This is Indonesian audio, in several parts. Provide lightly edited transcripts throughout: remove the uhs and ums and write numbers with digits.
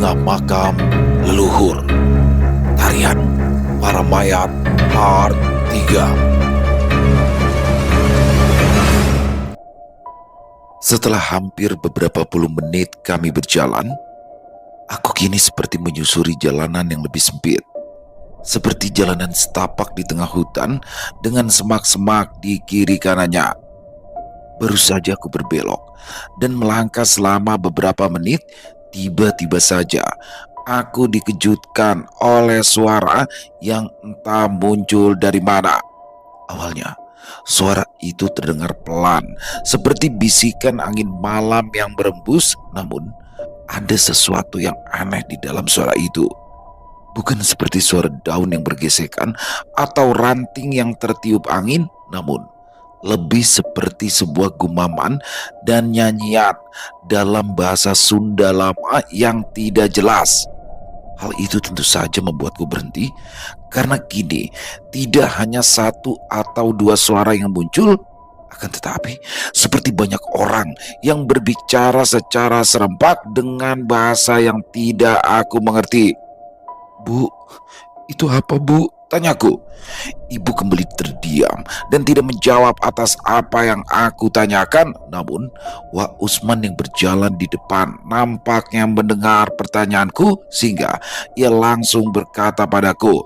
Tanah Makam Leluhur. Tarian Para Mayat Part 3. Setelah hampir beberapa puluh menit kami berjalan, aku kini seperti menyusuri jalanan yang lebih sempit. Seperti jalanan setapak di tengah hutan dengan semak-semak di kiri kanannya. Baru saja aku berbelok dan melangkah selama beberapa menit, tiba-tiba saja aku dikejutkan oleh suara yang entah muncul dari mana. Awalnya, suara itu terdengar pelan, seperti bisikan angin malam yang berembus, namun ada sesuatu yang aneh di dalam suara itu. Bukan seperti suara daun yang bergesekan atau ranting yang tertiup angin, namun lebih seperti sebuah gumaman dan nyanyian dalam bahasa Sunda lama yang tidak jelas. Hal itu tentu saja membuatku berhenti, karena kini tidak hanya satu atau dua suara yang muncul, akan tetapi seperti banyak orang yang berbicara secara serempak dengan bahasa yang tidak aku mengerti. "Bu, itu apa, Bu?" tanyaku. Ibu kembali terdiam dan tidak menjawab atas apa yang aku tanyakan. Namun, Wak Usman yang berjalan di depan nampaknya mendengar pertanyaanku, sehingga ia langsung berkata padaku,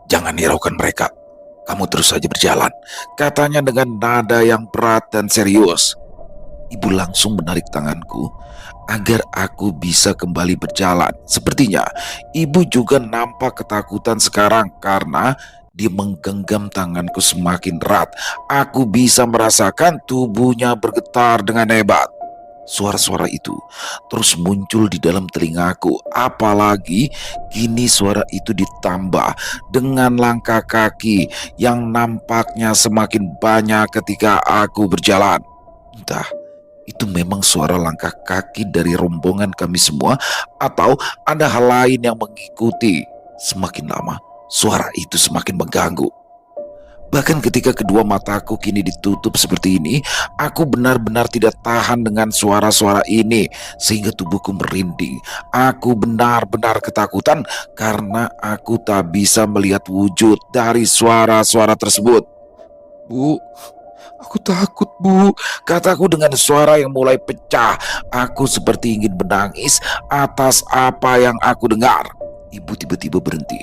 "Jangan hiraukan mereka. Kamu terus saja berjalan," katanya dengan nada yang berat dan serius. Ibu langsung menarik tanganku agar aku bisa kembali berjalan. Sepertinya ibu juga nampak ketakutan sekarang karena dia menggenggam tanganku semakin erat. Aku bisa merasakan tubuhnya bergetar dengan hebat. Suara-suara itu terus muncul di dalam telingaku. Apalagi kini suara itu ditambah dengan langkah kaki yang nampaknya semakin banyak ketika aku berjalan. Entah itu memang suara langkah kaki dari rombongan kami semua atau ada hal lain yang mengikuti. Semakin lama, suara itu semakin mengganggu. Bahkan ketika kedua mataku kini ditutup seperti ini, aku benar-benar tidak tahan dengan suara-suara ini, sehingga tubuhku merinding. Aku benar-benar ketakutan karena aku tak bisa melihat wujud dari suara-suara tersebut. "Bu, aku takut, Bu," kataku dengan suara yang mulai pecah. Aku seperti ingin menangis atas apa yang aku dengar. Ibu tiba-tiba berhenti.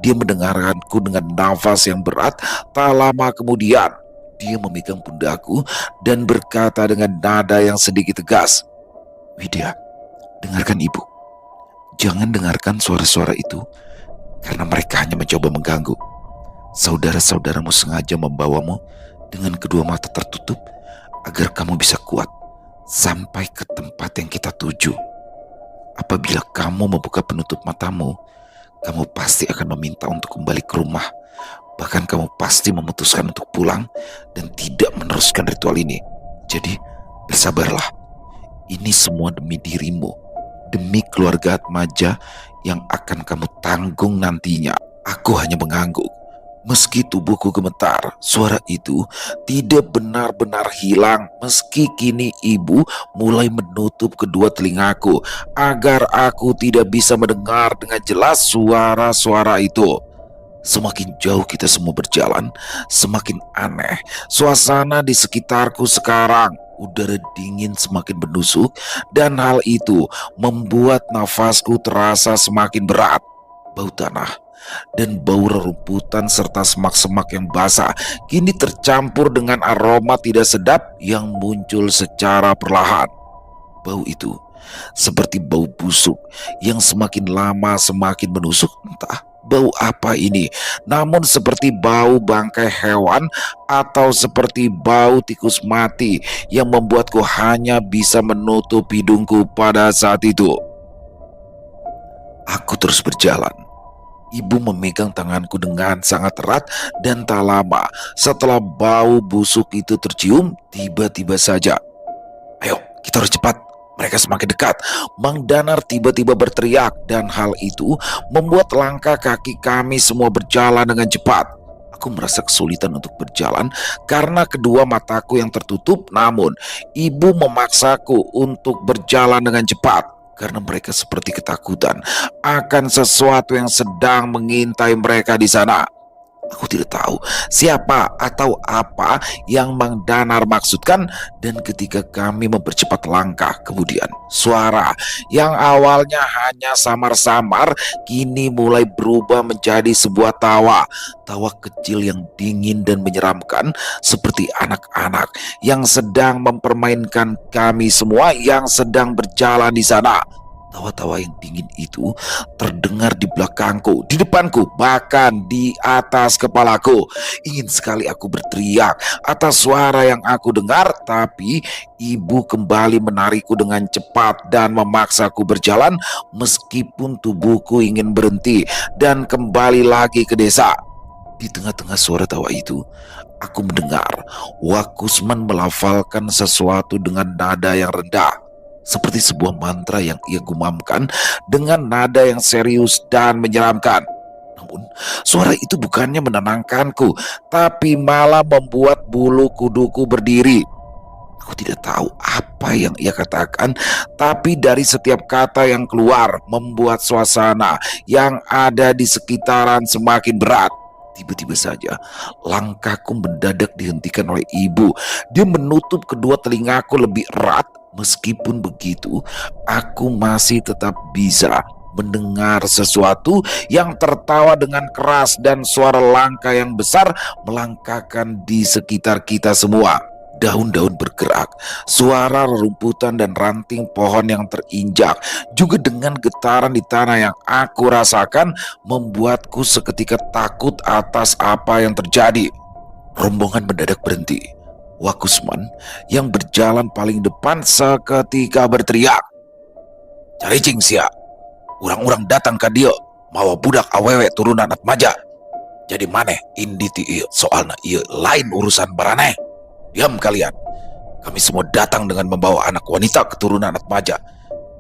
Dia mendengarkanku dengan nafas yang berat. Tak lama kemudian, dia memegang pundakku dan berkata dengan nada yang sedikit tegas, "Widya, dengarkan ibu. Jangan dengarkan suara-suara itu, karena mereka hanya mencoba mengganggu. Saudara-saudaramu sengaja membawamu dengan kedua mata tertutup agar kamu bisa kuat sampai ke tempat yang kita tuju. Apabila kamu membuka penutup matamu, kamu pasti akan meminta untuk kembali ke rumah. Bahkan kamu pasti memutuskan untuk pulang dan tidak meneruskan ritual ini. Jadi bersabarlah. Ini semua demi dirimu, demi keluarga Atmaja yang akan kamu tanggung nantinya." Aku hanya mengangguk. Meski tubuhku gemetar, suara itu tidak benar-benar hilang meski kini ibu mulai menutup kedua telingaku agar aku tidak bisa mendengar dengan jelas suara-suara itu. Semakin jauh kita semua berjalan, semakin aneh suasana di sekitarku sekarang. Udara dingin semakin menusuk dan hal itu membuat nafasku terasa semakin berat. Bau tanah dan bau rerumputan serta semak-semak yang basah kini tercampur dengan aroma tidak sedap yang muncul secara perlahan. Bau itu seperti bau busuk yang semakin lama semakin menusuk. Entah bau apa ini, namun seperti bau bangkai hewan atau seperti bau tikus mati yang membuatku hanya bisa menutup hidungku pada saat itu. Aku terus berjalan. Ibu memegang tanganku dengan sangat erat dan tak lama setelah bau busuk itu tercium, tiba-tiba saja, "Ayo, kita harus cepat. Mereka semakin dekat." Mang Danar tiba-tiba berteriak dan hal itu membuat langkah kaki kami semua berjalan dengan cepat. Aku merasa kesulitan untuk berjalan karena kedua mataku yang tertutup, namun ibu memaksaku untuk berjalan dengan cepat. karena mereka seperti ketakutan akan sesuatu yang sedang mengintai mereka di sana. Aku tidak tahu siapa atau apa yang Mang Danar maksudkan, dan ketika kami mempercepat langkah, kemudian suara yang awalnya hanya samar-samar kini mulai berubah menjadi sebuah tawa. Tawa kecil yang dingin dan menyeramkan, seperti anak-anak yang sedang mempermainkan kami semua yang sedang berjalan di sana. Tawa-tawa yang dingin itu terdengar di belakangku, di depanku, bahkan di atas kepalaku. Ingin sekali aku berteriak atas suara yang aku dengar, tapi ibu kembali menarikku dengan cepat dan memaksaku berjalan meskipun tubuhku ingin berhenti dan kembali lagi ke desa. Di tengah-tengah suara tawa itu, aku mendengar Wakusman melafalkan sesuatu dengan nada yang rendah, seperti sebuah mantra yang ia gumamkan dengan nada yang serius dan menyeramkan. Namun, suara itu bukannya menenangkanku, tapi malah membuat bulu kuduku berdiri. Aku tidak tahu apa yang ia katakan, tapi dari setiap kata yang keluar membuat suasana yang ada di sekitaran semakin berat. Tiba-tiba saja langkahku mendadak dihentikan oleh ibu. Dia menutup kedua telingaku lebih erat. Meskipun begitu, aku masih tetap bisa mendengar sesuatu yang tertawa dengan keras dan suara langkah yang besar melangkahkan di sekitar kita semua. Daun-daun bergerak, suara rerumputan dan ranting pohon yang terinjak, juga dengan getaran di tanah yang aku rasakan, membuatku seketika takut atas apa yang terjadi. Rombongan mendadak berhenti. Wakusman yang berjalan paling depan seketika berteriak, "Cari Cingsia, urang-urang datang ke dia, mawa budak awewe turunan Atmaja. Jadi maneh indi ti ieu, soalna ieu lain urusan baraneh. Diam kalian, kami semua datang dengan membawa anak wanita keturunan Atmaja.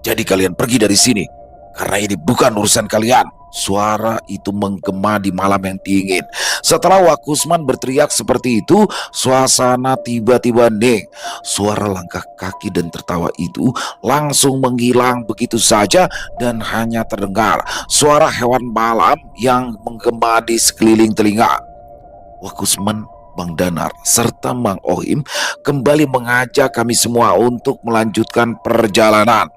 Jadi kalian pergi dari sini, karena ini bukan urusan kalian." Suara itu menggema di malam yang dingin. Setelah Wakusman berteriak seperti itu, suasana tiba-tiba hening. Suara langkah kaki dan tertawa itu langsung menghilang begitu saja, dan hanya terdengar suara hewan malam yang menggema di sekeliling telinga. Wakusman, Mang Danar, serta Mang Ohim kembali mengajak kami semua untuk melanjutkan perjalanan.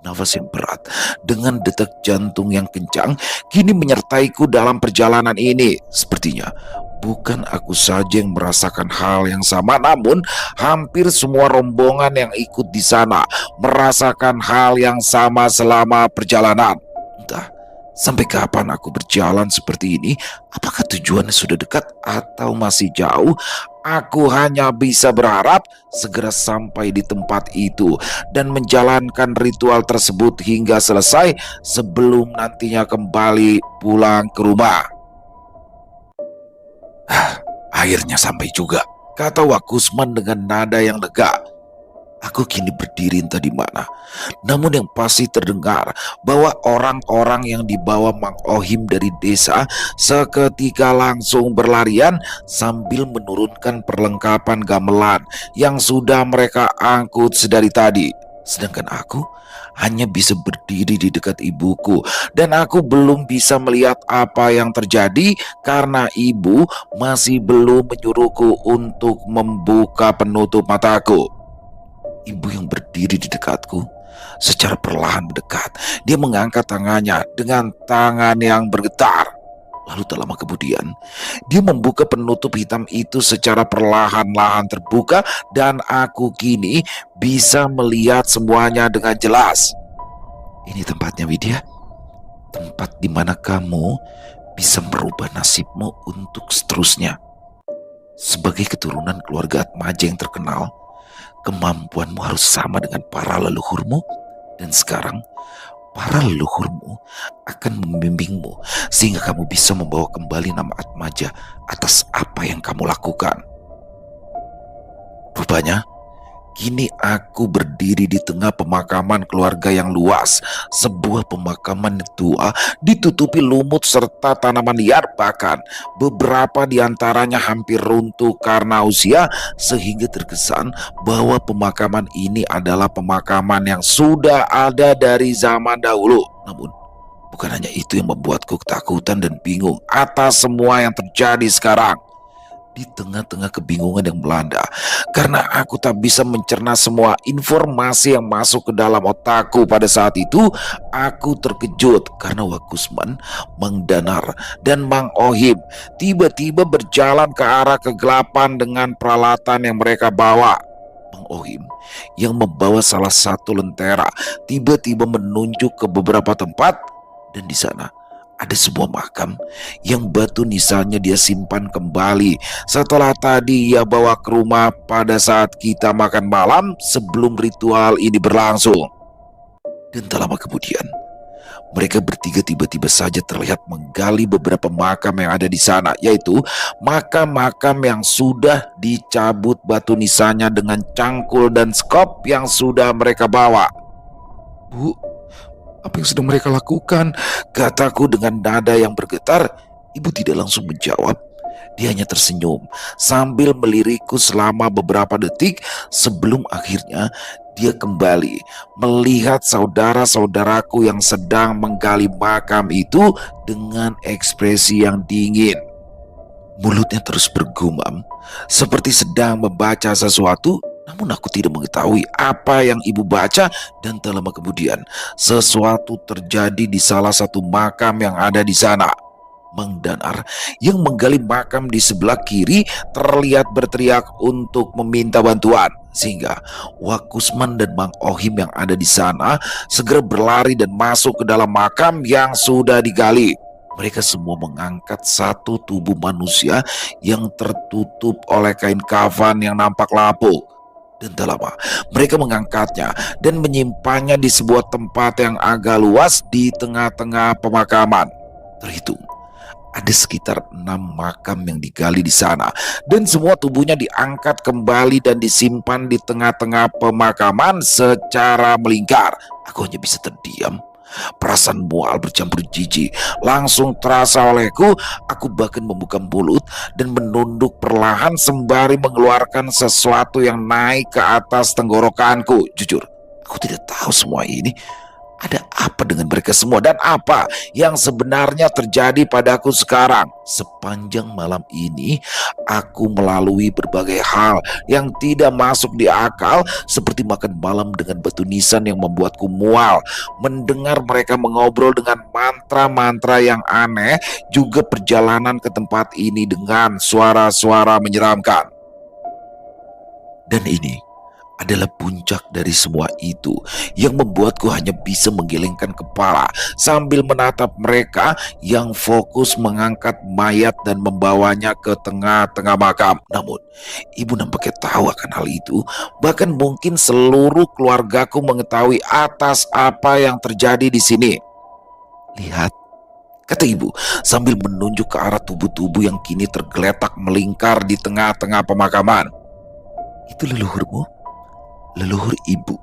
Nafas yang berat dengan detak jantung yang kencang kini menyertaiku dalam perjalanan ini. Sepertinya bukan aku saja yang merasakan hal yang sama, namun hampir semua rombongan yang ikut di sana merasakan hal yang sama selama perjalanan. Entah sampai kapan aku berjalan seperti ini, apakah tujuannya sudah dekat atau masih jauh? Aku hanya bisa berharap segera sampai di tempat itu dan menjalankan ritual tersebut hingga selesai sebelum nantinya kembali pulang ke rumah. Akhirnya sampai juga, kata Wakusman dengan nada yang lega. Aku kini berdiri entah di mana, namun yang pasti terdengar bahwa orang-orang yang dibawa Mang Ohim dari desa seketika langsung berlarian sambil menurunkan perlengkapan gamelan yang sudah mereka angkut sedari tadi. Sedangkan aku hanya bisa berdiri di dekat ibuku, dan aku belum bisa melihat apa yang terjadi karena ibu masih belum menyuruhku untuk membuka penutup mataku. Ibu yang berdiri di dekatku secara perlahan mendekat. Dia mengangkat tangannya dengan tangan yang bergetar. Lalu tak lama kemudian, dia membuka penutup hitam itu secara perlahan-lahan terbuka, dan aku kini bisa melihat semuanya dengan jelas. Ini tempatnya, Widya. Tempat di mana kamu bisa merubah nasibmu untuk seterusnya. Sebagai keturunan keluarga Atmaja yang terkenal, kemampuanmu harus sama dengan para leluhurmu, dan sekarang para leluhurmu akan membimbingmu sehingga kamu bisa membawa kembali nama Atmaja atas apa yang kamu lakukan. Rupanya Kini aku berdiri di tengah pemakaman keluarga yang luas, sebuah pemakaman yang tua ditutupi lumut serta tanaman liar, bahkan beberapa di antaranya hampir runtuh karena usia, sehingga terkesan bahwa pemakaman ini adalah pemakaman yang sudah ada dari zaman dahulu. Namun bukan hanya itu yang membuatku ketakutan dan bingung atas semua yang terjadi sekarang. Di tengah-tengah kebingungan yang melanda, karena aku tak bisa mencerna semua informasi yang masuk ke dalam otakku pada saat itu, aku terkejut karena Wakusman, Mang Danar, dan Mang Ohim tiba-tiba berjalan ke arah kegelapan dengan peralatan yang mereka bawa. Mang Ohim yang membawa salah satu lentera tiba-tiba menunjuk ke beberapa tempat, dan di sana ada sebuah makam yang batu nisannya dia simpan kembali setelah tadi ia bawa ke rumah pada saat kita makan malam sebelum ritual ini berlangsung. Dan tak lama kemudian, mereka bertiga tiba-tiba saja terlihat menggali beberapa makam yang ada di sana, yaitu makam-makam yang sudah dicabut batu nisannya dengan cangkul dan skop yang sudah mereka bawa. "Bu, apa yang sedang mereka lakukan?" kataku dengan nada yang bergetar. Ibu tidak langsung menjawab. Dia hanya tersenyum sambil melirikku selama beberapa detik sebelum akhirnya dia kembali melihat saudara-saudaraku yang sedang menggali makam itu dengan ekspresi yang dingin. Mulutnya terus bergumam seperti sedang membaca sesuatu, namun aku tidak mengetahui apa yang ibu baca. Dan tak lama kemudian sesuatu terjadi di salah satu makam yang ada di sana. Mang Danar yang menggali makam di sebelah kiri terlihat berteriak untuk meminta bantuan, sehingga Wakusman dan Mang Ohim yang ada di sana segera berlari dan masuk ke dalam makam yang sudah digali. Mereka semua mengangkat satu tubuh manusia yang tertutup oleh kain kafan yang nampak lapuk. Dan tak lama mereka mengangkatnya dan menyimpannya di sebuah tempat yang agak luas di tengah-tengah pemakaman. Terhitung ada sekitar 6 makam yang digali di sana, dan semua tubuhnya diangkat kembali dan disimpan di tengah-tengah pemakaman secara melingkar. Aku hanya bisa terdiam. Perasaan mual bercampur jijik langsung terasa olehku. Aku bahkan membuka mulut dan menunduk perlahan sembari mengeluarkan sesuatu yang naik ke atas tenggorokanku. Jujur, aku tidak tahu semua ini. Ada apa dengan mereka semua dan apa yang sebenarnya terjadi padaku sekarang? Sepanjang malam ini aku melalui berbagai hal yang tidak masuk di akal, seperti makan malam dengan batu nisan yang membuatku mual, mendengar mereka mengobrol dengan mantra-mantra yang aneh, juga perjalanan ke tempat ini dengan suara-suara menyeramkan. Dan ini adalah puncak dari semua itu yang membuatku hanya bisa menggelengkan kepala sambil menatap mereka yang fokus mengangkat mayat dan membawanya ke tengah-tengah makam. Namun ibu nampaknya tahu akan hal itu, bahkan mungkin seluruh keluargaku mengetahui atas apa yang terjadi di sini. "Lihat," kata ibu sambil menunjuk ke arah tubuh-tubuh yang kini tergeletak melingkar di tengah-tengah pemakaman. "Itu leluhurmu, leluhur ibu.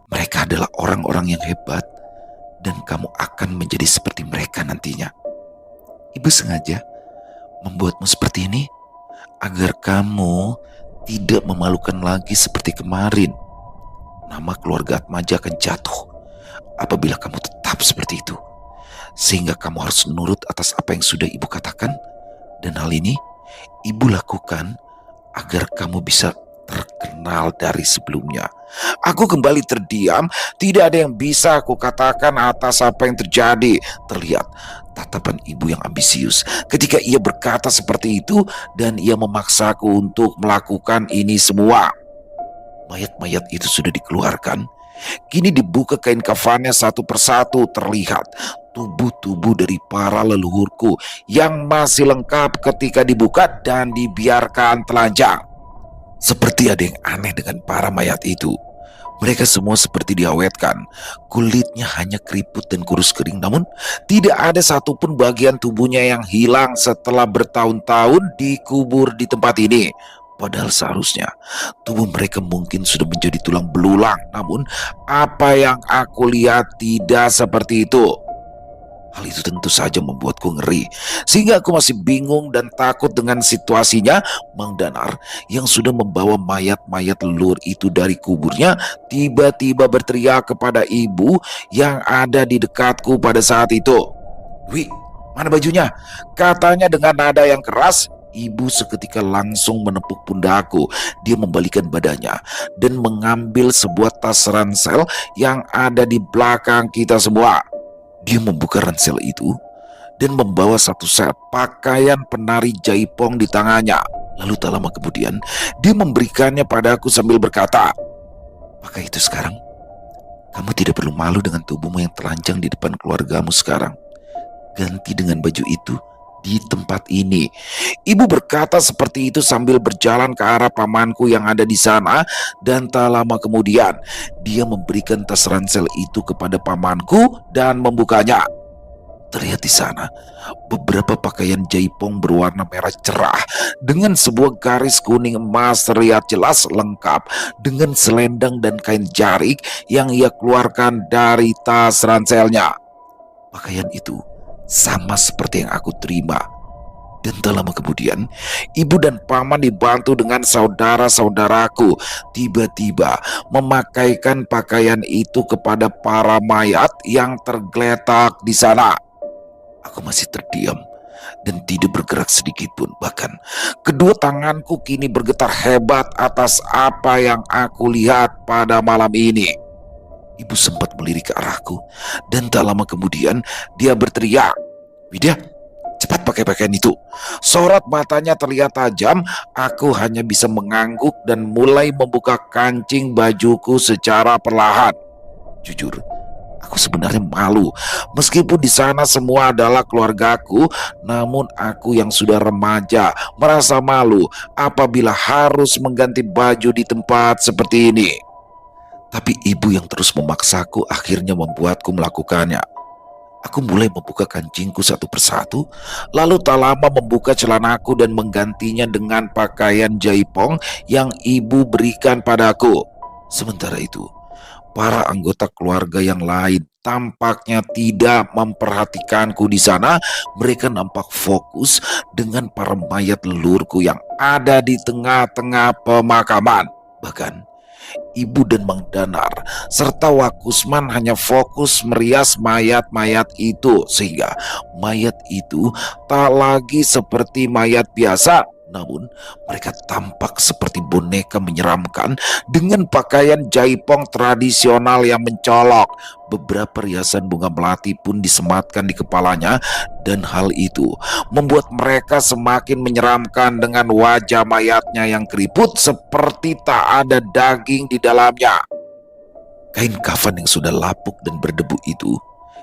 Mereka adalah orang-orang yang hebat, dan kamu akan menjadi seperti mereka nantinya. Ibu sengaja membuatmu seperti ini agar kamu tidak memalukan lagi seperti kemarin. Nama keluarga Atmaja akan jatuh apabila kamu tetap seperti itu, sehingga kamu harus nurut atas apa yang sudah ibu katakan, dan hal ini ibu lakukan agar kamu bisa terkenal dari sebelumnya." Aku kembali terdiam. Tidak ada yang bisa aku katakan atas apa yang terjadi. Terlihat tatapan ibu yang ambisius ketika ia berkata seperti itu, dan ia memaksaku untuk melakukan ini semua. Mayat-mayat itu sudah dikeluarkan. Kini dibuka kain kafannya satu persatu. Terlihat tubuh-tubuh dari para leluhurku yang masih lengkap ketika dibuka dan dibiarkan telanjang. Seperti ada yang aneh dengan para mayat itu. Mereka semua seperti diawetkan. Kulitnya hanya keriput dan kurus kering, namun tidak ada satupun bagian tubuhnya yang hilang setelah bertahun-tahun dikubur di tempat ini. Padahal seharusnya tubuh mereka mungkin sudah menjadi tulang belulang. Namun apa yang aku lihat tidak seperti itu. Hal itu tentu saja membuatku ngeri, sehingga aku masih bingung dan takut dengan situasinya. Mang Danar yang sudah membawa mayat-mayat leluhur itu dari kuburnya tiba-tiba berteriak kepada ibu yang ada di dekatku pada saat itu. "Wi, mana bajunya?" katanya dengan nada yang keras. Ibu seketika langsung menepuk pundakku. Dia membalikkan badannya dan mengambil sebuah tas ransel yang ada di belakang kita semua. Dia membuka ransel itu dan membawa satu set pakaian penari jaipong di tangannya. Lalu tak lama kemudian, dia memberikannya padaku sambil berkata, "Pakai itu sekarang. Kamu tidak perlu malu dengan tubuhmu yang telanjang di depan keluargamu sekarang. Ganti dengan baju itu di tempat ini." Ibu berkata seperti itu sambil berjalan ke arah pamanku yang ada di sana, dan tak lama kemudian dia memberikan tas ransel itu kepada pamanku dan membukanya. Terlihat di sana beberapa pakaian jaipong berwarna merah cerah dengan sebuah garis kuning emas terlihat jelas lengkap dengan selendang dan kain jarik yang ia keluarkan dari tas ranselnya. Pakaian itu sama seperti yang aku terima. Dan tak lama kemudian, ibu dan paman dibantu dengan saudara-saudaraku tiba-tiba memakaikan pakaian itu kepada para mayat yang tergeletak di sana. Aku masih terdiam dan tidak bergerak sedikit pun. Bahkan kedua tanganku kini bergetar hebat atas apa yang aku lihat pada malam ini. Ibu sempat melirik ke arahku dan tak lama kemudian dia berteriak, "Widya, cepat pakai pakaian itu." Sorot matanya terlihat tajam. Aku hanya bisa mengangguk dan mulai membuka kancing bajuku secara perlahan. Jujur, aku sebenarnya malu. Meskipun di sana semua adalah keluargaku, namun aku yang sudah remaja merasa malu apabila harus mengganti baju di tempat seperti ini. Tapi ibu yang terus memaksaku akhirnya membuatku melakukannya. Aku mulai membuka kancingku satu persatu, lalu tak lama membuka celanaku dan menggantinya dengan pakaian jaipong yang ibu berikan padaku. Sementara itu, para anggota keluarga yang lain tampaknya tidak memperhatikanku di sana. Mereka nampak fokus dengan para mayat leluhurku yang ada di tengah-tengah pemakaman. Bahkan ibu dan Mang Danar serta Wakusman hanya fokus merias mayat-mayat itu, sehingga mayat itu tak lagi seperti mayat biasa. Namun mereka tampak seperti boneka menyeramkan dengan pakaian jaipong tradisional yang mencolok. Beberapa riasan bunga melati pun disematkan di kepalanya, dan hal itu membuat mereka semakin menyeramkan dengan wajah mayatnya yang keriput seperti tak ada daging di dalamnya. Kain kafan yang sudah lapuk dan berdebu itu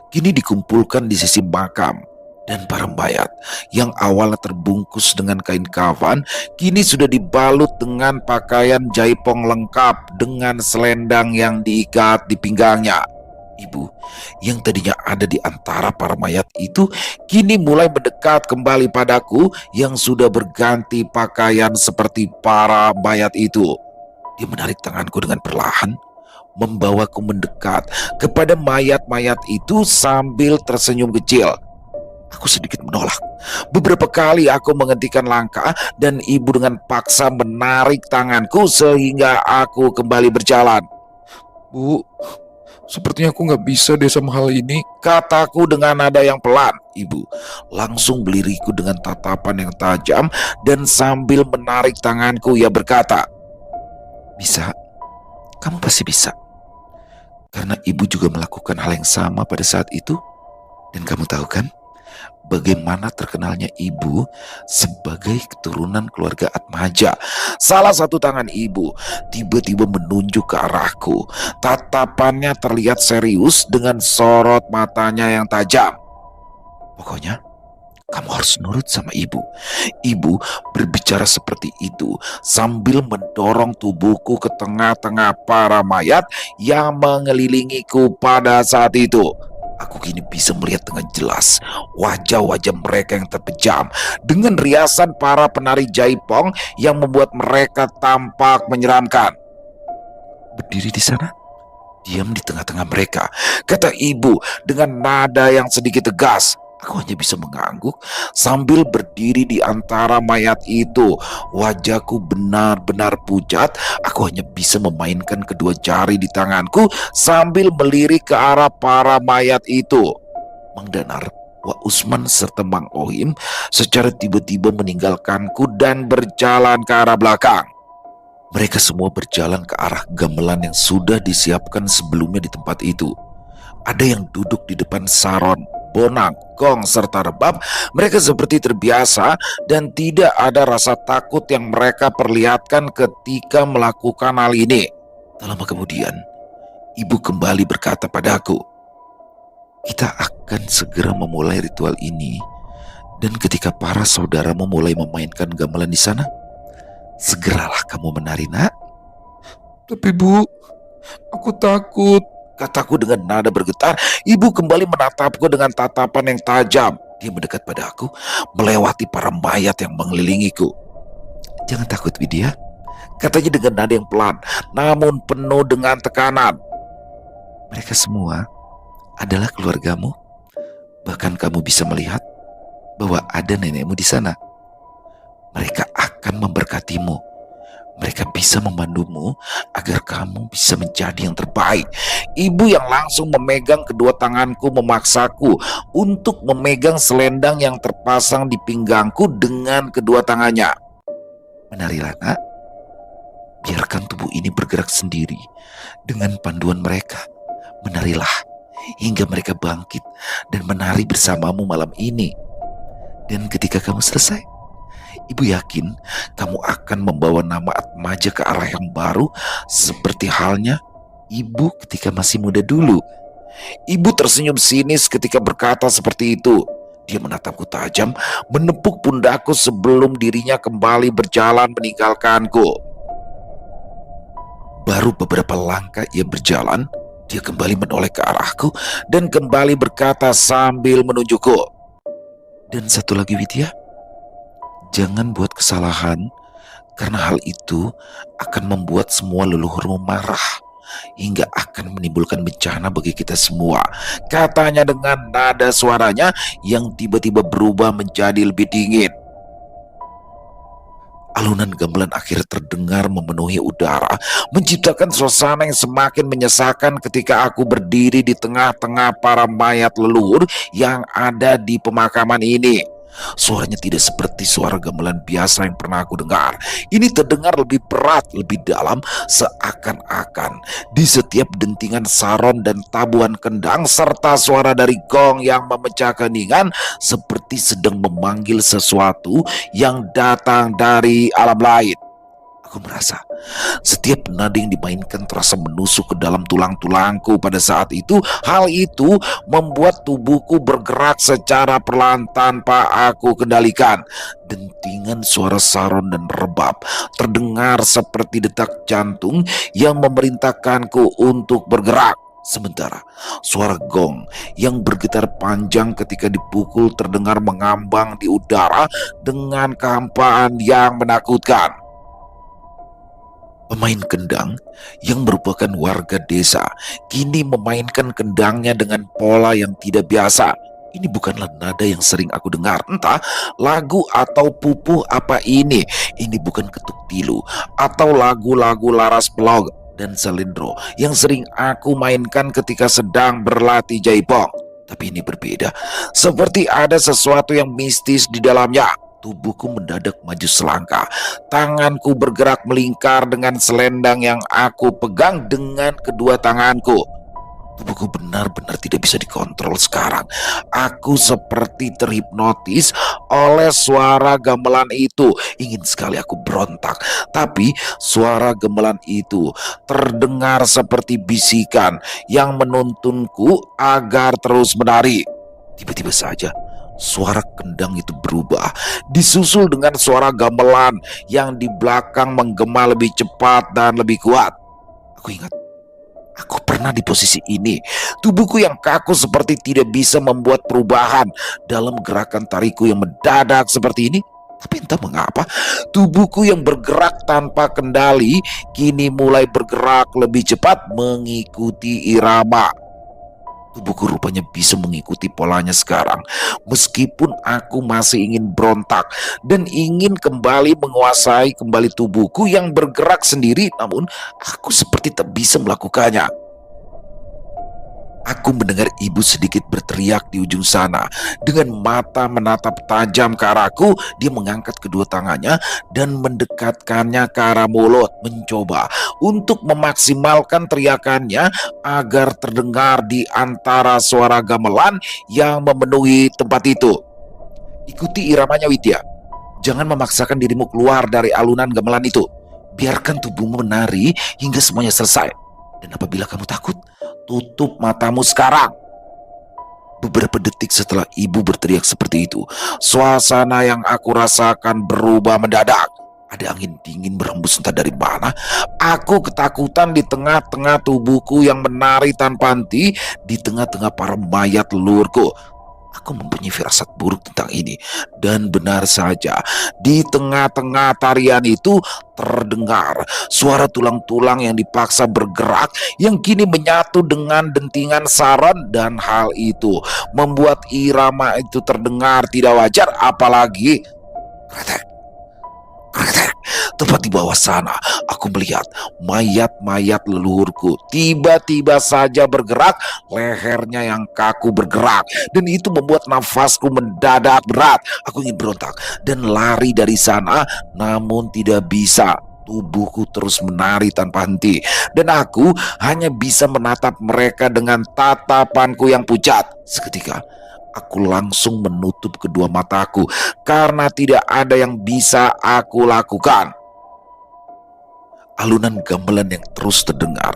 kini dikumpulkan di sisi makam, dan para mayat yang awalnya terbungkus dengan kain kafan kini sudah dibalut dengan pakaian jaipong lengkap dengan selendang yang diikat di pinggangnya. Ibu yang tadinya ada di antara para mayat itu kini mulai mendekat kembali padaku yang sudah berganti pakaian seperti para mayat itu. Dia menarik tanganku dengan perlahan, membawaku mendekat kepada mayat-mayat itu sambil tersenyum kecil. Aku sedikit menolak. Beberapa kali aku menghentikan langkah dan ibu dengan paksa menarik tanganku sehingga aku kembali berjalan. "Bu, sepertinya aku nggak bisa deh sama hal ini," kataku dengan nada yang pelan. Ibu langsung melirikku dengan tatapan yang tajam dan sambil menarik tanganku ia berkata, "Bisa, kamu pasti bisa. Karena ibu juga melakukan hal yang sama pada saat itu. Dan kamu tahu kan bagaimana terkenalnya ibu sebagai keturunan keluarga Atmaja." Salah satu tangan ibu tiba-tiba menunjuk ke arahku. Tatapannya terlihat serius dengan sorot matanya yang tajam. "Pokoknya kamu harus nurut sama ibu." Ibu berbicara seperti itu sambil mendorong tubuhku ke tengah-tengah para mayat yang mengelilingiku pada saat itu. Aku kini bisa melihat dengan jelas wajah-wajah mereka yang terpejam dengan riasan para penari jaipong yang membuat mereka tampak menyeramkan. Berdiri di sana, diam di tengah-tengah mereka, kata ibu dengan nada yang sedikit tegas. Aku hanya bisa mengangguk sambil berdiri di antara mayat itu. Wajahku benar-benar pucat. Aku hanya bisa memainkan kedua jari di tanganku sambil melirik ke arah para mayat itu. Mang Danar, Wak Usman serta Mang Ohim secara tiba-tiba meninggalkanku dan berjalan ke arah belakang. Mereka semua berjalan ke arah gamelan yang sudah disiapkan sebelumnya di tempat itu. Ada yang duduk di depan saron, bonang, gong, serta rebab. Mereka seperti terbiasa dan tidak ada rasa takut yang mereka perlihatkan ketika melakukan hal ini. Tak lama kemudian, ibu kembali berkata padaku, "Kita akan segera memulai ritual ini, dan ketika para saudara memulai memainkan gamelan di sana, segeralah kamu menari, nak." "Tapi Bu, aku takut," kataku dengan nada bergetar. Ibu kembali menatapku dengan tatapan yang tajam. Dia mendekat pada aku, melewati para mayat yang mengelilingiku. "Jangan takut, Widya," katanya dengan nada yang pelan, namun penuh dengan tekanan. "Mereka semua adalah keluargamu. Bahkan kamu bisa melihat bahwa ada nenekmu di sana. Mereka akan memberkatimu. Mereka bisa memandumu agar kamu bisa menjadi yang terbaik." Ibu yang langsung memegang kedua tanganku memaksaku untuk memegang selendang yang terpasang di pinggangku dengan kedua tangannya. "Menarilah, nak. Biarkan tubuh ini bergerak sendiri dengan panduan mereka. Menarilah hingga mereka bangkit dan menari bersamamu malam ini. Dan ketika kamu selesai, ibu yakin kamu akan membawa nama Atmaja ke arah yang baru seperti halnya ibu ketika masih muda dulu." Ibu tersenyum sinis ketika berkata seperti itu. Dia menatapku tajam, menepuk pundakku sebelum dirinya kembali berjalan meninggalkanku. Baru beberapa langkah ia berjalan, dia kembali menoleh ke arahku dan kembali berkata sambil menunjukku, "Dan satu lagi, Widya, jangan buat kesalahan, karena hal itu akan membuat semua leluhurmu marah hingga akan menimbulkan bencana bagi kita semua," katanya dengan nada suaranya yang tiba-tiba berubah menjadi lebih dingin. Alunan gamelan akhirnya terdengar memenuhi udara, menciptakan suasana yang semakin menyesakan ketika aku berdiri di tengah-tengah para mayat leluhur yang ada di pemakaman ini. Suaranya tidak seperti suara gamelan biasa yang pernah aku dengar. Ini terdengar lebih berat, lebih dalam, seakan-akan di setiap dentingan saron dan tabuhan kendang serta suara dari gong yang memecah keheningan seperti sedang memanggil sesuatu yang datang dari alam lain. Aku merasa setiap nada yang dimainkan terasa menusuk ke dalam tulang-tulangku pada saat itu. Hal itu membuat tubuhku bergerak secara perlahan tanpa aku kendalikan. Dentingan suara saron dan rebab terdengar seperti detak jantung yang memerintahkanku untuk bergerak. Sementara suara gong yang bergetar panjang ketika dipukul terdengar mengambang di udara dengan kehampaan yang menakutkan. Pemain kendang yang merupakan warga desa kini memainkan kendangnya dengan pola yang tidak biasa. Ini bukanlah nada yang sering aku dengar. Entah lagu atau pupuh apa ini. Ini bukan ketuk tilu atau lagu-lagu Laras Pelog dan Salendro yang sering aku mainkan ketika sedang berlatih jaipong. Tapi ini berbeda. Seperti ada sesuatu yang mistis di dalamnya. Tubuhku mendadak maju selangkah. Tanganku bergerak melingkar dengan selendang yang aku pegang dengan kedua tanganku. Tubuhku benar-benar tidak bisa dikontrol sekarang. Aku seperti terhipnotis oleh suara gamelan itu. Ingin sekali aku berontak, tapi suara gamelan itu terdengar seperti bisikan yang menuntunku agar terus menari. Tiba-tiba saja suara kendang itu berubah, disusul dengan suara gamelan yang di belakang menggema lebih cepat dan lebih kuat. Aku ingat Aku pernah di posisi ini. Tubuhku yang kaku seperti tidak bisa membuat perubahan dalam gerakan tariku yang mendadak seperti ini. Tapi entah mengapa, tubuhku yang bergerak tanpa kendali kini mulai bergerak lebih cepat mengikuti irama. Tubuhku rupanya bisa mengikuti polanya sekarang. Meskipun aku masih ingin berontak dan ingin kembali menguasai kembali tubuhku yang bergerak sendiri, namun aku seperti tak bisa melakukannya. Aku mendengar ibu sedikit berteriak di ujung sana. Dengan mata menatap tajam ke arahku, dia mengangkat kedua tangannya dan mendekatkannya ke arah mulut, mencoba untuk memaksimalkan teriakannya agar terdengar di antara suara gamelan yang memenuhi tempat itu. Ikuti iramanya, Widya. Jangan memaksakan dirimu keluar dari alunan gamelan itu. Biarkan tubuhmu menari hingga semuanya selesai. Dan apabila kamu takut, tutup matamu sekarang. Beberapa detik setelah ibu berteriak seperti itu, suasana yang aku rasakan berubah mendadak. Ada angin dingin berhembus entah dari mana. Aku ketakutan di tengah-tengah tubuhku yang menari tanpa henti, di tengah-tengah para mayat leluhurku. Aku mempunyai firasat buruk tentang ini. Dan benar saja, di tengah-tengah tarian itu terdengar suara tulang-tulang yang dipaksa bergerak yang kini menyatu dengan dentingan saron, dan hal itu membuat irama itu terdengar tidak wajar. Apalagi kretek, kretek, tepat di bawah sana aku melihat mayat-mayat leluhurku tiba-tiba saja bergerak, lehernya yang kaku bergerak, dan itu membuat nafasku mendadak berat. Aku ingin berontak dan lari dari sana, namun tidak bisa. Tubuhku terus menari tanpa henti, dan aku hanya bisa menatap mereka dengan tatapanku yang pucat. Seketika aku langsung menutup kedua mataku karena tidak ada yang bisa aku lakukan. Alunan gamelan yang terus terdengar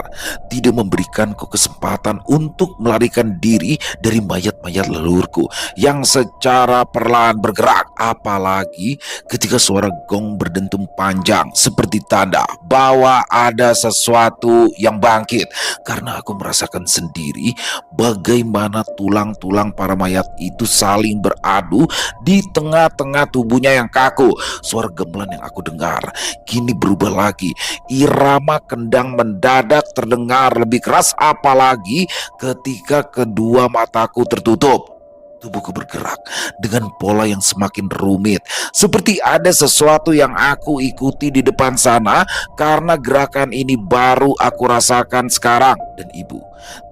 tidak memberikanku kesempatan untuk melarikan diri dari mayat-mayat leluhurku yang secara perlahan bergerak. Apalagi ketika suara gong berdentum panjang seperti tanda bahwa ada sesuatu yang bangkit. Karena aku merasakan sendiri bagaimana tulang-tulang para mayat itu saling beradu di tengah-tengah tubuhnya yang kaku. Suara gamelan yang aku dengar kini berubah lagi. Irama kendang mendadak terdengar lebih keras, apalagi ketika kedua mataku tertutup. Tubuhku bergerak dengan pola yang semakin rumit, seperti ada sesuatu yang aku ikuti di depan sana. Karena gerakan ini baru aku rasakan sekarang, dan ibu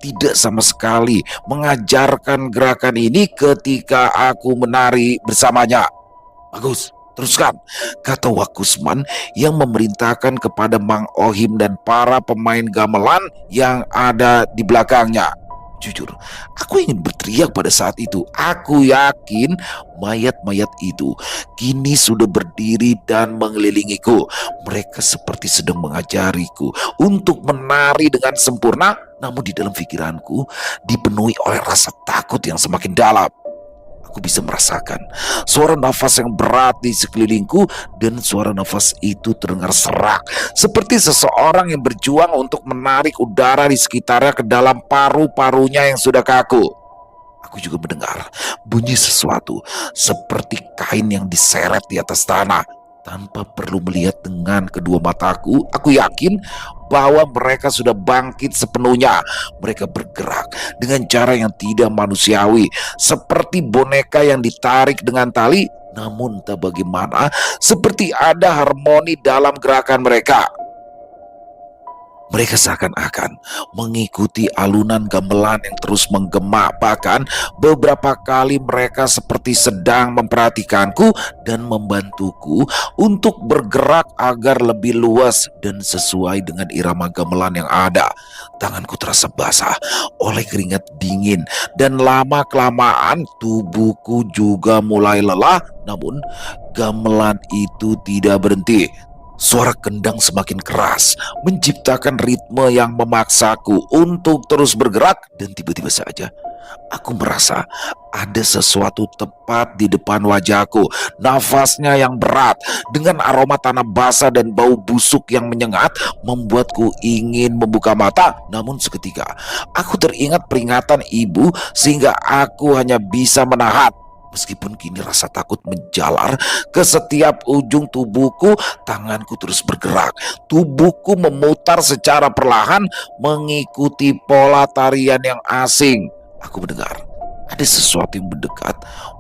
tidak sama sekali mengajarkan gerakan ini ketika aku menari bersamanya. Bagus, teruskan, kata Wakusman yang memerintahkan kepada Mang Ohim dan para pemain gamelan yang ada di belakangnya. Jujur, aku ingin berteriak pada saat itu. Aku yakin mayat-mayat itu kini sudah berdiri dan mengelilingiku. Mereka seperti sedang mengajariku untuk menari dengan sempurna. Namun di dalam pikiranku dipenuhi oleh rasa takut yang semakin dalam. Aku bisa merasakan suara nafas yang berat di sekelilingku, dan suara nafas itu terdengar serak seperti seseorang yang berjuang untuk menarik udara di sekitarnya ke dalam paru-parunya yang sudah kaku. Aku juga mendengar bunyi sesuatu seperti kain yang diseret di atas tanah. Tanpa perlu melihat dengan kedua mataku, aku yakin bahwa mereka sudah bangkit sepenuhnya. Mereka bergerak dengan cara yang tidak manusiawi, seperti boneka yang ditarik dengan tali. Namun entah bagaimana, seperti ada harmoni dalam gerakan mereka. Mereka seakan-akan mengikuti alunan gamelan yang terus menggema. Bahkan beberapa kali mereka seperti sedang memperhatikanku dan membantuku untuk bergerak agar lebih luas dan sesuai dengan irama gamelan yang ada. Tanganku terasa basah oleh keringat dingin, dan lama-kelamaan tubuhku juga mulai lelah. Namun gamelan itu tidak berhenti. Suara kendang semakin keras, menciptakan ritme yang memaksaku untuk terus bergerak, dan tiba-tiba saja Aku merasa ada sesuatu tepat di depan wajahku. Nafasnya yang berat dengan aroma tanah basah dan bau busuk yang menyengat membuatku ingin membuka mata. Namun seketika aku teringat peringatan ibu sehingga aku hanya bisa menahan. Meskipun kini rasa takut menjalar ke setiap ujung tubuhku, tanganku terus bergerak. Tubuhku memutar secara perlahan mengikuti pola tarian yang asing. Aku mendengar ada sesuatu yang mendekat,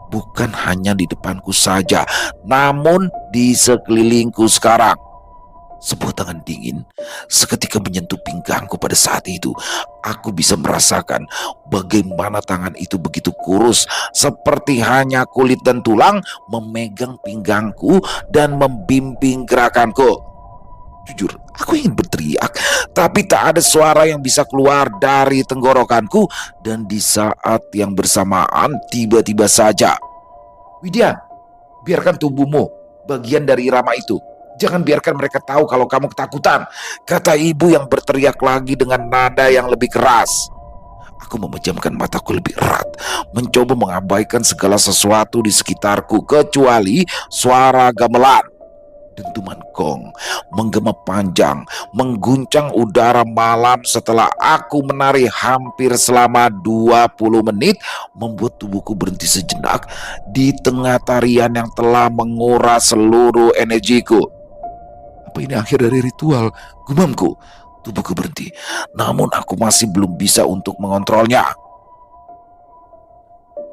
bukan hanya di depanku saja, namun di sekelilingku sekarang. Sebuah tangan dingin seketika menyentuh pinggangku pada saat itu. Aku bisa merasakan bagaimana tangan itu begitu kurus, seperti hanya kulit dan tulang, memegang pinggangku dan membimbing gerakanku. Jujur, aku ingin berteriak, tapi tak ada suara yang bisa keluar dari tenggorokanku. Dan di saat yang bersamaan, tiba-tiba saja, "Widya, biarkan tubuhmu bagian dari irama itu. Jangan biarkan mereka tahu kalau kamu ketakutan," kata ibu yang berteriak lagi dengan nada yang lebih keras. Aku memejamkan mataku lebih erat, mencoba mengabaikan segala sesuatu di sekitarku kecuali suara gamelan. Dentuman gong menggema panjang, mengguncang udara malam setelah aku menari hampir selama 20 menit, membuat tubuhku berhenti sejenak di tengah tarian yang telah menguras seluruh energiku. Apa ini akhir dari ritual? Gumamku. Tubuhku berhenti, namun aku masih belum bisa untuk mengontrolnya.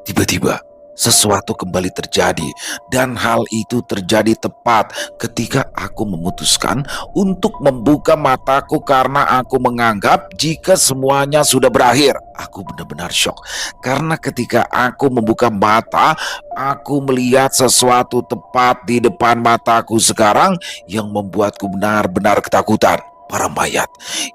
Tiba-tiba, sesuatu kembali terjadi, dan hal itu terjadi tepat ketika aku memutuskan untuk membuka mataku karena aku menganggap jika semuanya sudah berakhir. Aku benar-benar syok karena ketika aku membuka mata, aku melihat sesuatu tepat di depan mataku sekarang yang membuatku benar-benar ketakutan. Para mayat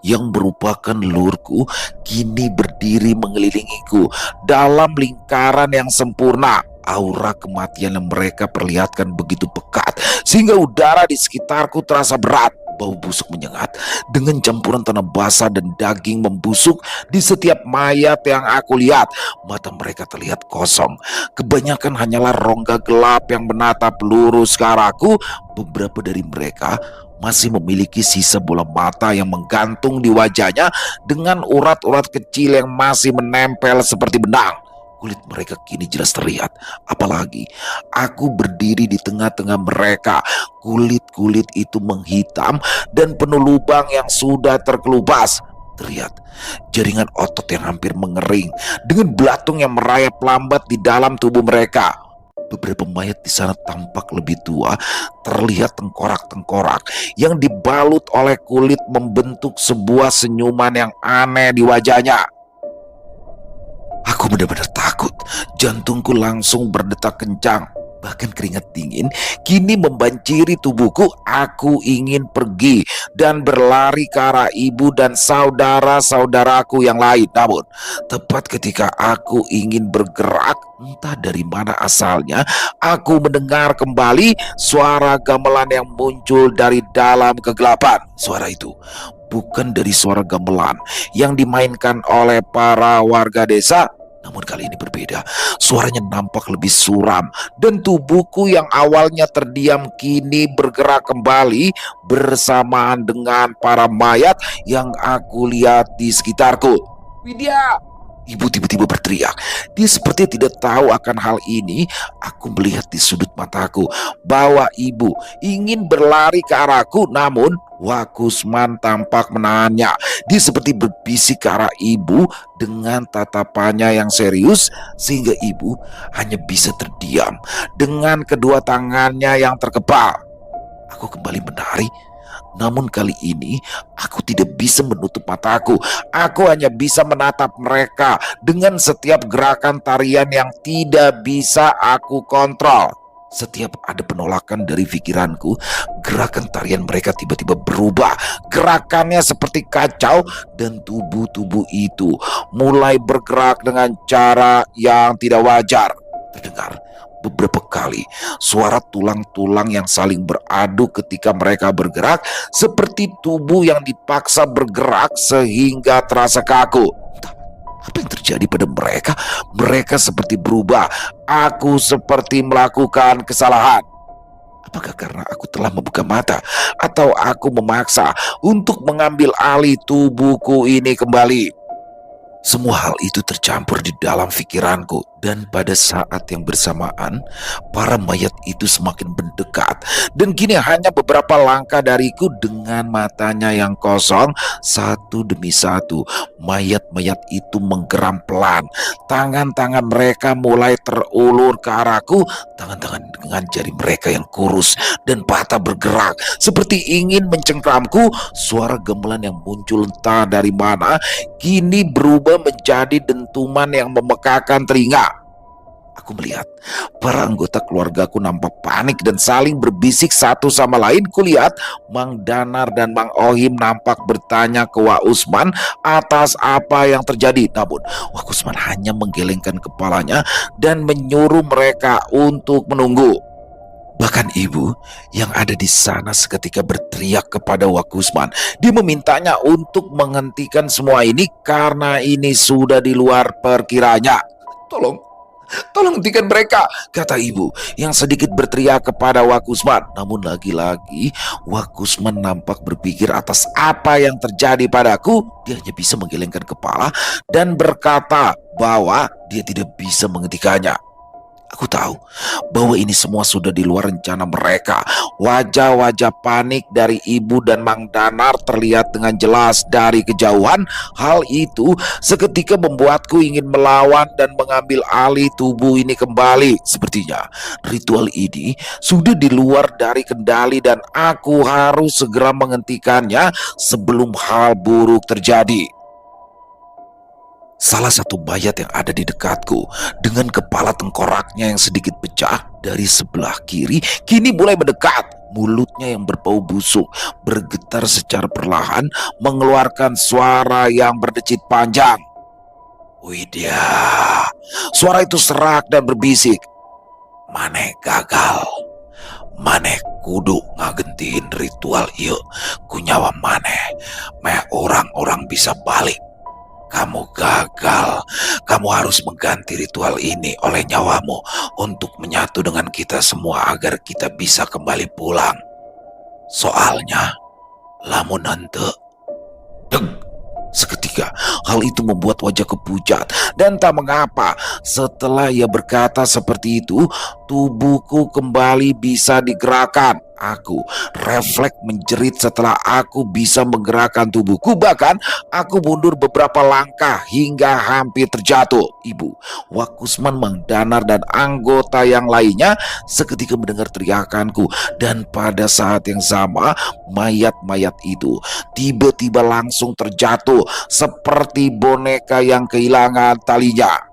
yang merupakan leluhurku kini berdiri mengelilingiku dalam lingkaran yang sempurna. Aura kematian yang mereka perlihatkan begitu pekat sehingga udara di sekitarku terasa berat. Bau busuk menyengat dengan campuran tanah basah dan daging membusuk di setiap mayat yang aku lihat. Mata mereka terlihat kosong. Kebanyakan hanyalah rongga gelap yang menatap lurus ke arahku. Beberapa dari mereka masih memiliki sisa bola mata yang menggantung di wajahnya dengan urat-urat kecil yang masih menempel seperti benang. Kulit mereka kini jelas terlihat, apalagi aku berdiri di tengah-tengah mereka. Kulit-kulit itu menghitam dan penuh lubang yang sudah terkelupas. Terlihat jaringan otot yang hampir mengering dengan belatung yang merayap lambat di dalam tubuh mereka. Beberapa mayat di sana tampak lebih tua, terlihat tengkorak-tengkorak yang dibalut oleh kulit membentuk sebuah senyuman yang aneh di wajahnya. Aku benar-benar takut, jantungku langsung berdetak kencang. Bahkan keringat dingin kini membanjiri tubuhku. Aku ingin pergi dan berlari ke arah ibu dan saudara-saudaraku yang lain. Namun, tepat ketika aku ingin bergerak, entah dari mana asalnya, aku mendengar kembali suara gamelan yang muncul dari dalam kegelapan. Suara itu bukan dari suara gamelan yang dimainkan oleh para warga desa. Namun kali ini berbeda. Suaranya nampak lebih suram dan tubuhku yang awalnya terdiam kini bergerak kembali bersamaan dengan para mayat yang aku lihat di sekitarku. "Widya!" Ibu tiba-tiba berteriak. Dia seperti tidak tahu akan hal ini. Aku melihat di sudut mataku bahwa ibu ingin berlari ke arahku, namun Wakusman tampak menahannya. Dia seperti berbisik ke arah ibu dengan tatapannya yang serius sehingga ibu hanya bisa terdiam dengan kedua tangannya yang terkepal. Aku kembali menari, namun kali ini aku tidak bisa menutup mataku. Aku hanya bisa menatap mereka dengan setiap gerakan tarian yang tidak bisa aku kontrol. Setiap ada penolakan dari pikiranku, gerakan tarian mereka tiba-tiba berubah. Gerakannya seperti kacau dan tubuh-tubuh itu mulai bergerak dengan cara yang tidak wajar. Terdengar beberapa kali suara tulang-tulang yang saling beradu ketika mereka bergerak, seperti tubuh yang dipaksa bergerak sehingga terasa kaku. Entah Apa yang terjadi pada mereka? Mereka seperti berubah. Aku seperti melakukan kesalahan. Apakah karena aku telah membuka mata, atau aku memaksa untuk mengambil alih tubuhku ini kembali? Semua hal itu tercampur di dalam pikiranku, dan pada saat yang bersamaan, para mayat itu semakin mendekat, dan kini hanya beberapa langkah dariku. Dengan matanya yang kosong, satu demi satu, mayat-mayat itu menggeram pelan. Tangan-tangan mereka mulai terulur ke arahku, tangan-tangan dengan jari mereka yang kurus dan patah bergerak, seperti ingin mencengkramku. Suara gamelan yang muncul entah dari mana kini berubah menjadi dentuman yang memekakan telinga. Aku melihat para anggota keluargaku nampak panik dan saling berbisik satu sama lain. Kulihat Mang Danar dan Mang Ohim nampak bertanya ke Wak Usman atas apa yang terjadi. Namun Wak Usman hanya menggelengkan kepalanya dan menyuruh mereka untuk menunggu. Bahkan ibu yang ada di sana seketika berteriak kepada Wak Usman. Dia memintanya untuk menghentikan semua ini karena ini sudah di luar perkiranya. Tolong hentikan mereka, kata ibu yang sedikit berteriak kepada Wak Usman. Namun lagi-lagi Wak Usman nampak berpikir atas apa yang terjadi padaku. Dia hanya bisa menggelengkan kepala dan berkata bahwa dia tidak bisa menghentikannya. Aku tahu bahwa ini semua sudah di luar rencana mereka. Wajah-wajah panik dari ibu dan Mang Danar terlihat dengan jelas dari kejauhan. Hal itu seketika membuatku ingin melawan dan mengambil alih tubuh ini kembali. Sepertinya ritual ini sudah di luar dari kendali dan aku harus segera menghentikannya sebelum hal buruk terjadi. Salah satu mayat yang ada di dekatku dengan kepala tengkoraknya yang sedikit pecah dari sebelah kiri kini mulai mendekat. Mulutnya yang berbau busuk bergetar secara perlahan mengeluarkan suara yang berdecit panjang. Widya, suara itu serak dan berbisik. Maneh gagal. Maneh kudu ngagentiin ritual ieu ku nyawa maneh. Meh orang-orang bisa balik. Kamu gagal. Kamu harus mengganti ritual ini oleh nyawamu untuk menyatu dengan kita semua agar kita bisa kembali pulang. Soalnya, lamun henteu. Deg. Seketika hal itu membuat wajahku pucat, dan tak mengapa setelah ia berkata seperti itu, tubuhku kembali bisa digerakkan. Aku refleks menjerit setelah aku bisa menggerakkan tubuhku. Bahkan aku mundur beberapa langkah hingga hampir terjatuh. Ibu, Wak Usman, Mang Danar, dan anggota yang lainnya seketika mendengar teriakanku. Dan pada saat yang sama, mayat-mayat itu tiba-tiba langsung terjatuh seperti boneka yang kehilangan talinya.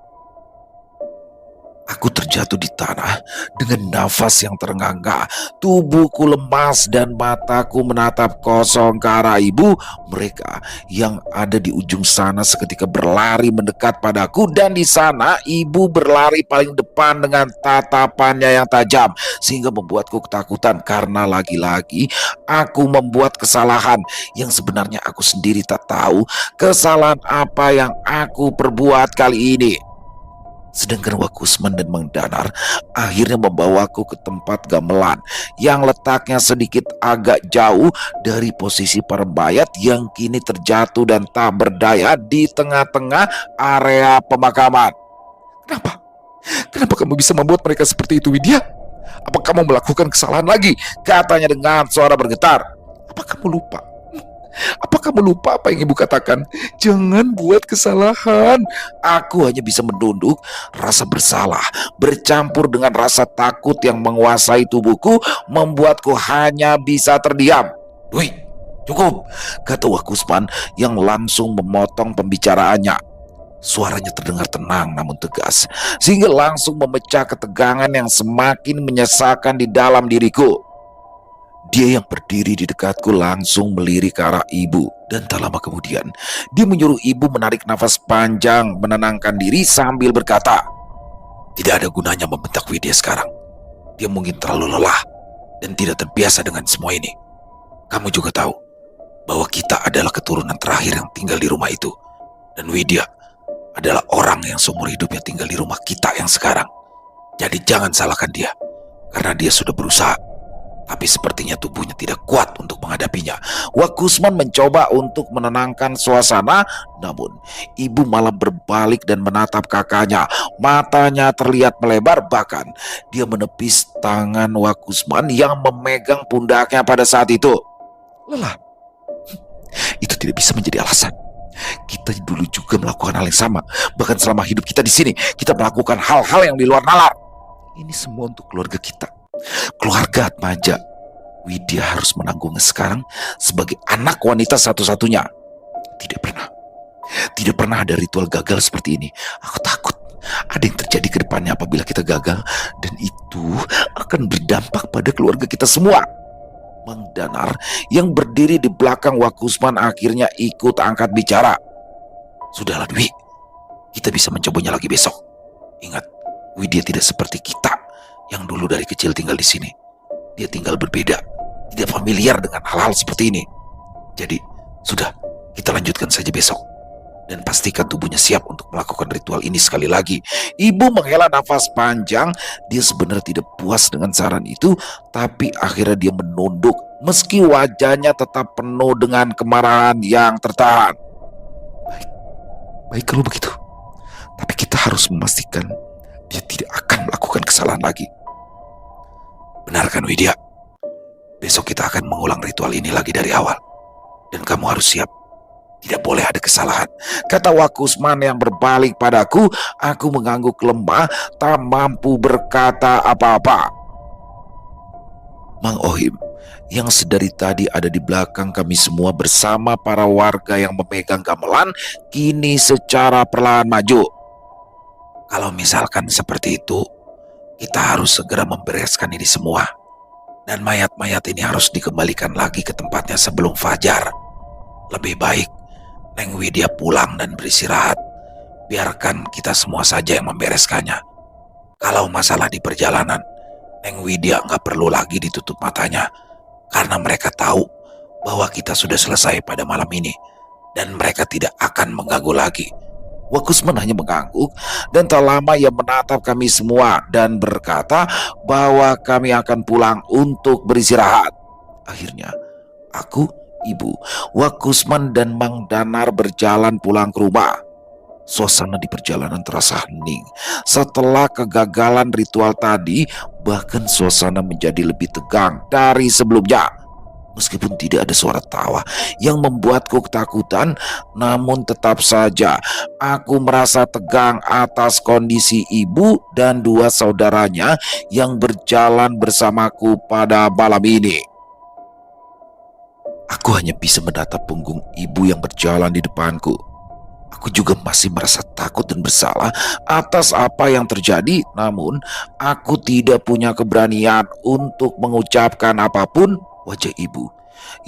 Aku terjatuh di tanah dengan nafas yang terengah-engah. Tubuhku lemas dan mataku menatap kosong ke arah ibu. Mereka yang ada di ujung sana seketika berlari mendekat padaku, dan di sana ibu berlari paling depan dengan tatapannya yang tajam sehingga membuatku ketakutan karena lagi-lagi aku membuat kesalahan yang sebenarnya aku sendiri tak tahu kesalahan apa yang aku perbuat kali ini. Sedangkan Wak Usman dan Mang Danar akhirnya membawaku ke tempat gamelan yang letaknya sedikit agak jauh dari posisi para mayat yang kini terjatuh dan tak berdaya di tengah-tengah area pemakaman. Kenapa? Kenapa kamu bisa membuat mereka seperti itu, Widya? Apa kamu melakukan kesalahan lagi? Katanya dengan suara bergetar. Apa kamu lupa? Apa kamu lupa apa yang ibu katakan? Jangan buat kesalahan. Aku hanya bisa menunduk. Rasa bersalah bercampur dengan rasa takut yang menguasai tubuhku membuatku hanya bisa terdiam. Wih, cukup, kata Wak Usman yang langsung memotong pembicaraannya. Suaranya terdengar tenang namun tegas, sehingga langsung memecah ketegangan yang semakin menyesakan di dalam diriku. Dia yang berdiri di dekatku langsung melirik ke arah ibu, dan tak lama kemudian dia menyuruh ibu menarik nafas panjang, menenangkan diri sambil berkata, "Tidak ada gunanya membentak Widya sekarang. Dia mungkin terlalu lelah dan tidak terbiasa dengan semua ini. Kamu juga tahu bahwa kita adalah keturunan terakhir yang tinggal di rumah itu. Dan Widya adalah orang yang seumur hidupnya tinggal di rumah kita yang sekarang. Jadi jangan salahkan dia, karena dia sudah berusaha. Tapi sepertinya tubuhnya tidak kuat untuk menghadapinya. Wak Kusman mencoba untuk menenangkan suasana, namun ibu malah berbalik dan menatap kakaknya. Matanya terlihat melebar, bahkan dia menepis tangan Wak Kusman yang memegang pundaknya pada saat itu. Lelah, itu tidak bisa menjadi alasan. Kita dulu juga melakukan hal yang sama. Bahkan selama hidup kita di sini, kita melakukan hal-hal yang di luar nalar. Ini semua untuk keluarga kita, keluarga Atmaja. Widya harus menanggungnya sekarang sebagai anak wanita satu-satunya. Tidak pernah ada ritual gagal seperti ini. Aku takut ada yang terjadi ke depannya apabila kita gagal, dan itu akan berdampak pada keluarga kita semua. Mang Danar yang berdiri di belakang Wak Kusman akhirnya ikut angkat bicara. Sudahlah Dwi, kita bisa mencobanya lagi besok. Ingat, Widya tidak seperti kita yang dulu dari kecil tinggal di sini. Dia tinggal berbeda, tidak familiar dengan hal-hal seperti ini. Jadi, sudah, kita lanjutkan saja besok. Dan pastikan tubuhnya siap untuk melakukan ritual ini sekali lagi. Ibu menghela nafas panjang. Dia sebenarnya tidak puas dengan saran itu, tapi akhirnya dia menunduk meski wajahnya tetap penuh dengan kemarahan yang tertahan. Baik kalau begitu. Tapi kita harus memastikan dia tidak akan melakukan kesalahan lagi. Benar kan Widya? Besok kita akan mengulang ritual ini lagi dari awal. Dan kamu harus siap. Tidak boleh ada kesalahan, kata Wak Kusman yang berbalik padaku. Aku mengangguk lemah, tak mampu berkata apa-apa. Mang Ohim yang sedari tadi ada di belakang kami semua bersama para warga yang memegang gamelan, kini secara perlahan maju. Kalau misalkan seperti itu, kita harus segera membereskan ini semua. Dan mayat-mayat ini harus dikembalikan lagi ke tempatnya sebelum fajar. Lebih baik Neng Widya pulang dan beristirahat. Biarkan kita semua saja yang membereskannya. Kalau masalah di perjalanan, Neng Widya nggak perlu lagi ditutup matanya. Karena mereka tahu bahwa kita sudah selesai pada malam ini. Dan mereka tidak akan mengganggu lagi. Wak Kusman hanya mengangguk dan tak lama ia menatap kami semua dan berkata bahwa kami akan pulang untuk beristirahat. Akhirnya, aku, Ibu, Wak Kusman dan Mang Danar berjalan pulang ke rumah. Suasana di perjalanan terasa hening. Setelah kegagalan ritual tadi, bahkan suasana menjadi lebih tegang dari sebelumnya. Meskipun tidak ada suara tawa yang membuatku ketakutan, namun tetap saja aku merasa tegang atas kondisi ibu dan dua saudaranya yang berjalan bersamaku pada malam ini. Aku hanya bisa menatap punggung ibu yang berjalan di depanku. Aku juga masih merasa takut dan bersalah atas apa yang terjadi, namun aku tidak punya keberanian untuk mengucapkan apapun. Wajah ibu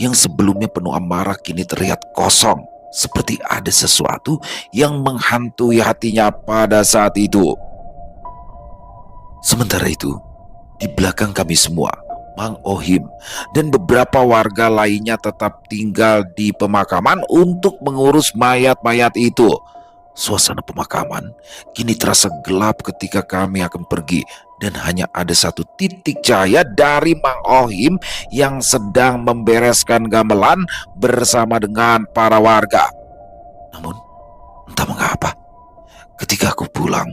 yang sebelumnya penuh amarah kini terlihat kosong, seperti ada sesuatu yang menghantui hatinya pada saat itu. Sementara itu, di belakang kami semua, Mang Ohim dan beberapa warga lainnya tetap tinggal di pemakaman untuk mengurus mayat-mayat itu. Suasana pemakaman kini terasa gelap ketika kami akan pergi, dan hanya ada satu titik cahaya dari Mang Ohim yang sedang membereskan gamelan bersama dengan para warga. Namun, entah mengapa, ketika aku pulang,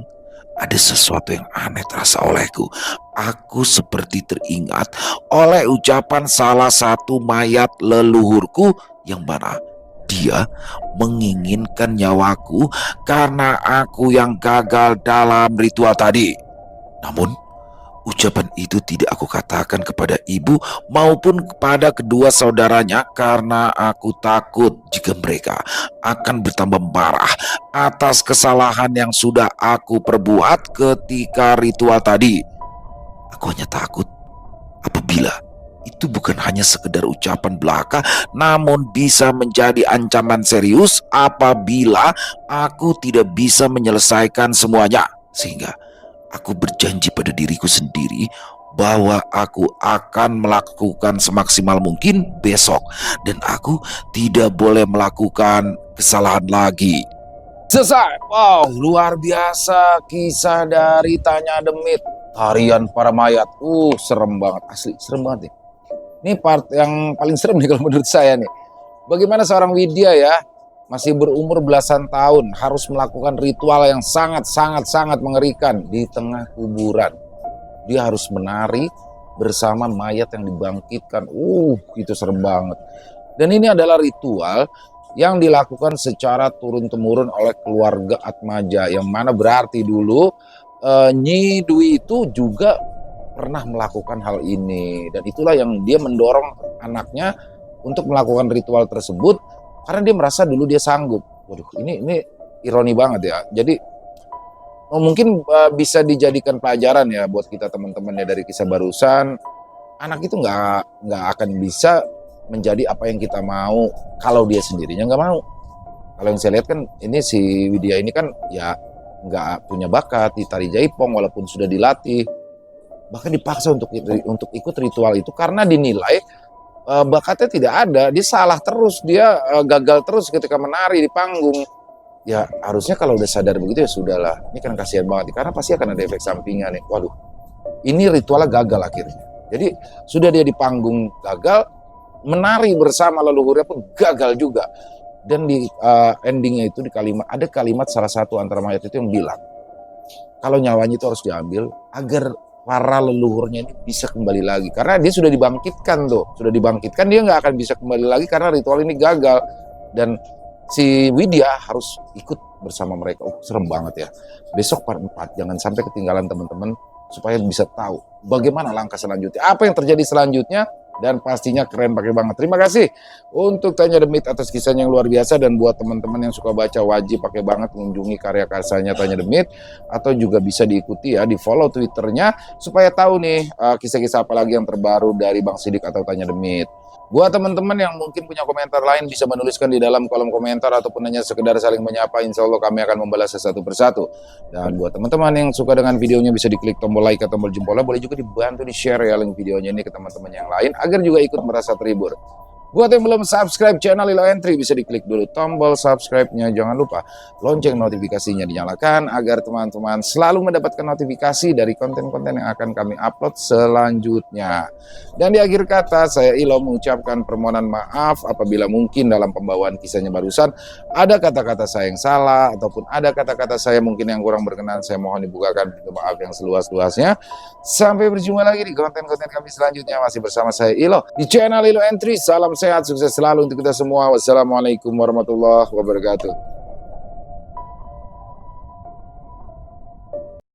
ada sesuatu yang aneh terasa olehku. Aku seperti teringat oleh ucapan salah satu mayat leluhurku yang mana dia menginginkan nyawaku karena aku yang gagal dalam ritual tadi. Namun, ucapan itu tidak aku katakan kepada ibu maupun kepada kedua saudaranya karena aku takut jika mereka akan bertambah marah atas kesalahan yang sudah aku perbuat ketika ritual tadi. Aku hanya takut apabila itu bukan hanya sekedar ucapan belaka, namun bisa menjadi ancaman serius apabila aku tidak bisa menyelesaikan semuanya. Sehingga aku berjanji pada diriku sendiri bahwa aku akan melakukan semaksimal mungkin besok, dan aku tidak boleh melakukan kesalahan lagi. Selesai. Wow, luar biasa kisah dari Tanya Demit. Tarian para mayat. Serem banget. Asli, serem banget nih. Ini part yang paling serem nih kalau menurut saya nih. Bagaimana seorang Widya ya, masih berumur belasan tahun, harus melakukan ritual yang sangat mengerikan di tengah kuburan. Dia harus menari bersama mayat yang dibangkitkan. Itu serem banget. Dan ini adalah ritual yang dilakukan secara turun-temurun oleh keluarga Atmaja, yang mana berarti dulu Nyi Dwi itu juga pernah melakukan hal ini, dan itulah yang dia mendorong anaknya untuk melakukan ritual tersebut karena dia merasa dulu dia sanggup. Waduh, ini ironi banget ya. Jadi mungkin bisa dijadikan pelajaran ya buat kita teman-teman ya dari kisah barusan. Anak itu nggak akan bisa menjadi apa yang kita mau kalau dia sendirinya nggak mau. Kalau yang saya lihat kan ini si Widya ini kan ya nggak punya bakat di tari jaipong walaupun sudah dilatih, bahkan dipaksa untuk ikut ritual itu karena dinilai bakatnya tidak ada. Dia salah terus, dia gagal terus ketika menari di panggung. Ya harusnya kalau udah sadar begitu ya sudahlah. Ini kan kasihan banget karena pasti akan ada efek sampingnya nih. Waduh, ini ritualnya gagal akhirnya. Jadi sudah dia di panggung gagal, menari bersama leluhurnya pun gagal juga. Dan di endingnya itu ada kalimat salah satu antara mayat itu yang bilang kalau nyawanya itu harus diambil agar para leluhurnya ini bisa kembali lagi, karena dia sudah dibangkitkan dia nggak akan bisa kembali lagi karena ritual ini gagal. Dan si Widya harus ikut bersama mereka. Serem banget ya. Besok part 4 jangan sampai ketinggalan teman-teman, supaya bisa tahu bagaimana langkah selanjutnya, apa yang terjadi selanjutnya, dan pastinya keren pakai banget. Terima kasih untuk Tanya Demit atas kisahnya yang luar biasa, dan buat teman-teman yang suka baca wajib pakai banget mengunjungi karya-karyanya Tanya Demit, atau juga bisa diikuti ya, di follow Twitternya supaya tahu nih kisah-kisah apa lagi yang terbaru dari Bang Sidik atau Tanya Demit. Buat teman-teman yang mungkin punya komentar lain bisa menuliskan di dalam kolom komentar ataupun hanya sekedar saling menyapa, insya Allah kami akan membalas satu persatu. Dan buat teman-teman yang suka dengan videonya bisa diklik tombol like atau tombol jempolnya, boleh juga dibantu di share ya link videonya ini ke teman-teman yang lain agar juga ikut merasa terhibur. Buat yang belum subscribe channel Lilo Entry bisa diklik dulu tombol subscribe-nya, jangan lupa lonceng notifikasinya dinyalakan agar teman-teman selalu mendapatkan notifikasi dari konten-konten yang akan kami upload selanjutnya. Dan di akhir kata saya Ilo mengucapkan permohonan maaf apabila mungkin dalam pembawaan kisahnya barusan ada kata-kata saya yang salah ataupun ada kata-kata saya mungkin yang kurang berkenan. Saya mohon dibukakan pintu maaf yang seluas-luasnya. Sampai berjumpa lagi di konten-konten kami selanjutnya, masih bersama saya Ilo di channel Lilo Entry. Salam sehat, sukses selalu untuk kita semua. Wassalamualaikum warahmatullahi wabarakatuh.